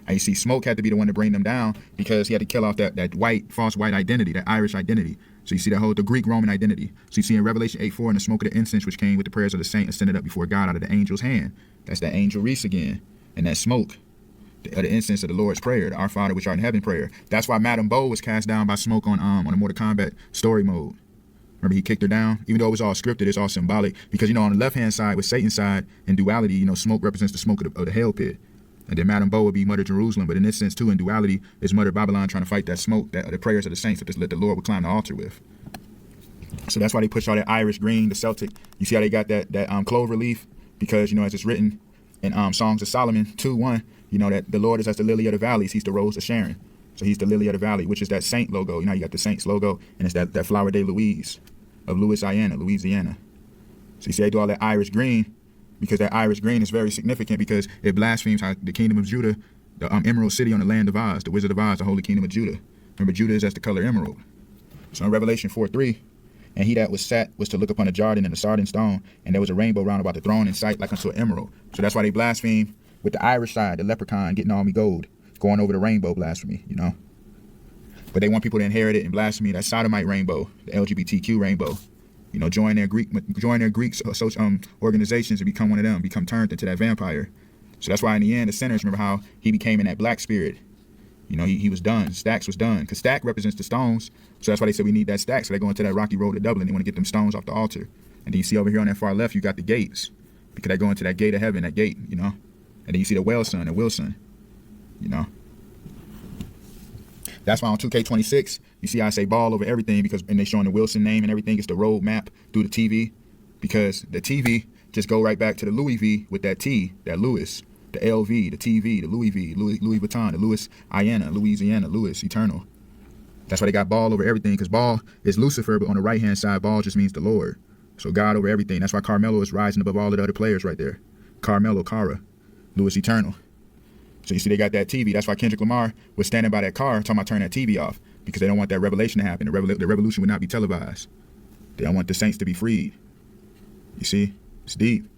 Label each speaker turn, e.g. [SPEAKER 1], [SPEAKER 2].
[SPEAKER 1] And you see, smoke had to be the one to bring them down because he had to kill off that false white identity, that Irish identity. So you see the Greek Roman identity. So you see in Revelation 8:4, and the smoke of the incense which came with the prayers of the saint ascended up before God out of the angel's hand. That's that angel Reese again. And that smoke, the incense of the Lord's prayer, the Our Father which art in heaven prayer. That's why Madame Bo was cast down by smoke on the Mortal Kombat story mode. Remember, he kicked her down, even though it was all scripted. It's all symbolic because, on the left hand side with Satan's side in duality, smoke represents the smoke of the hell pit. And then Madame Bo would be Mother Jerusalem, but in this sense too, in duality, is Mother Babylon trying to fight that smoke, the prayers of the saints that the Lord would climb the altar with. So that's why they push all that Irish green, the Celtic. You see how they got that clover leaf? Because, as it's written in Songs of Solomon 2:1, that the Lord is as the lily of the valleys. He's the rose of Sharon. So he's the lily of the valley, which is that saint logo. You got the saints logo, and it's that Flower de Louise of Louisiana. So you see they do all that Irish green because that Irish green is very significant because it blasphemes how the kingdom of Judah, the emerald city on the land of Oz, the Wizard of Oz, the holy kingdom of Judah. Remember, Judah is as the color emerald. So in Revelation 4:3, and he that was sat was to look upon a Jordan and a sardine stone, and there was a rainbow round about the throne in sight like unto an emerald. So that's why they blaspheme with the Irish side, the leprechaun getting all me gold, going over the rainbow blasphemy, But they want people to inherit it and blasphemy, that sodomite rainbow, the LGBTQ rainbow. Join their Greek organizations and become one of them, become turned into that vampire. So that's why in the end, the sinners, remember how he became in that black spirit. He was done. Stax was done. Because Stack represents the stones. So that's why they said we need that Stack. So they go into that rocky road to Dublin. They want to get them stones off the altar. And then you see over here on that far left, you got the gates. Because they go into that gate of heaven, that gate, And then you see the Wilson. That's why on 2K26, you see I say ball over everything and they showing the Wilson name and everything. It's the road map through the TV. Because the TV just go right back to the Louis V with that T, that Louis. The LV, the TV, the Louis V, Louis Vuitton, the Louisiana, Louis, eternal. That's why they got ball over everything, because ball is Lucifer, but on the right-hand side, ball just means the Lord. So God over everything. That's why Carmelo is rising above all of the other players right there. Carmelo, Cara, Louis Eternal. So you see they got that TV. That's why Kendrick Lamar was standing by that car talking about turning that TV off, because they don't want that revelation to happen. The revolution would not be televised. They don't want the saints to be freed. You see? It's deep.